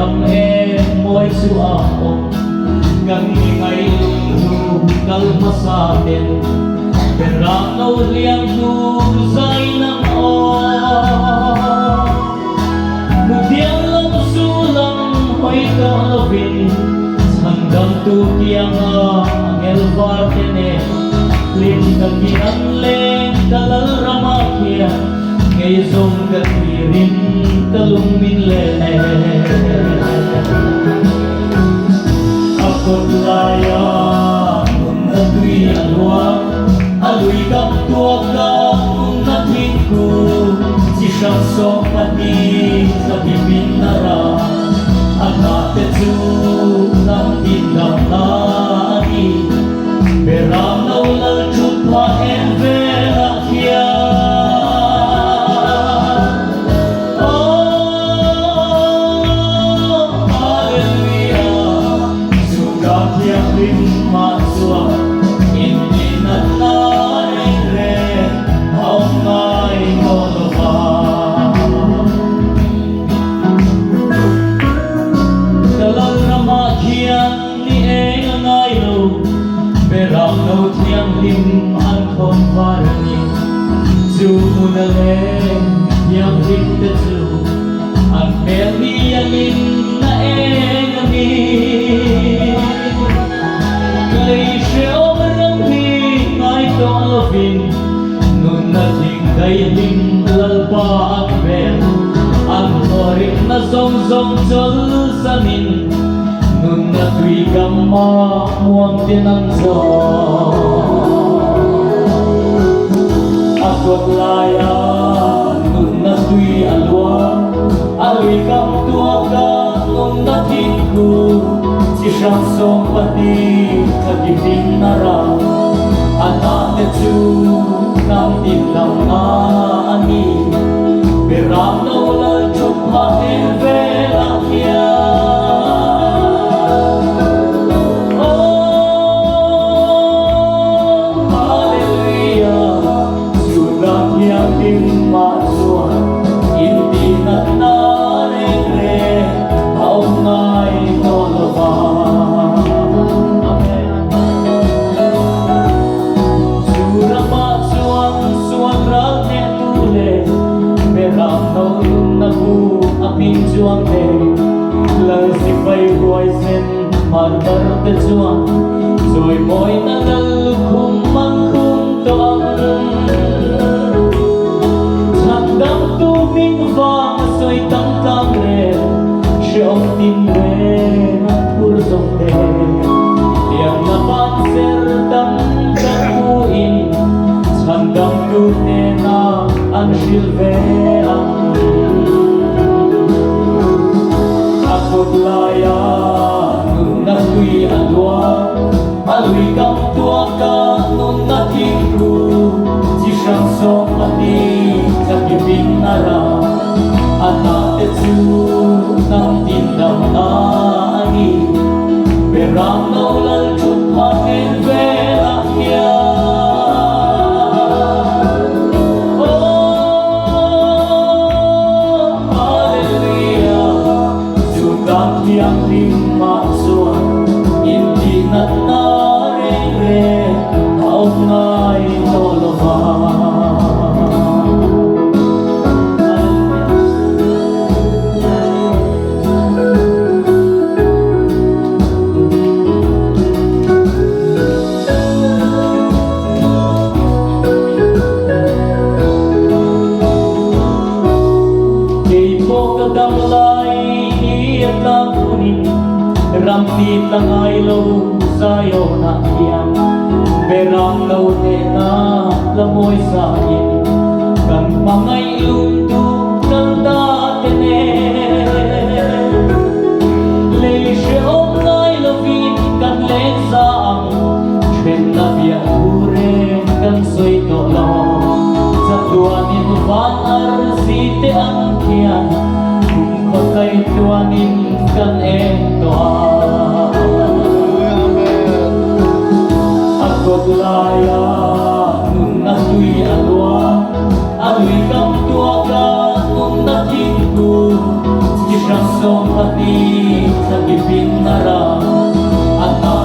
cầm em môi su ako ngang ngay lu kalma sa atin perano liang tu zay nang o mudiang lang sulang hoy kalabin hanggang tu kiang angel bartene lim kakian leng kalal ramakia ngay zong kakirin kalung minle akot laya kung natui alwa alui kap tuak ka kung natin ko si siyang sokati sa bibinara akatetsu ng tindang nani perang naulal chutma envera kya perang nâu thiang lim an khôn varani chu munale yang lim te chu an mel ni yanin na enami lei sheo rang hi ngai to lovin nun na thing dai lim lalpa akvel an thorin na zong zong chol sanin nun na tui gamma muang tinang zo akot laya nun na tui alwa alui kam tua ka nun na tiku si siyang song pati kagibing nara anate chu nang tindang na ani perang na ulal chuk ma envela kya chuang ne lời si bay gọi sen mar dar te chuang rồi môi na lal khum mang khum to thang dam tu minh vang soi tam tam re shom tin re pur song te yang na pan ser tam ku in thang dam tu ne na an shil ve akot laya nun na tui alwa alui kam tua ka nun na tiku si siyang song pati sa bibing nara anatetsu ng tindang nani perang na ulal chutma envela kya yang lima suan hindi na narere au ngai tolova kay mo kadamlay iyan lang ramit lang ay lo sa'yo na iyan perang law na lamoy sa'yin kang mangay lundog ng datene leisyon ay lovin kang lensang chen na biyahure kang soy tolong sa tuwanin vanar site ang kiyan kung kay tuwanin kan ento akot laya nun na tui alwa alui kam tua ka nun na tiku si sang sông hạt đi thằng bị pin na ra anh ta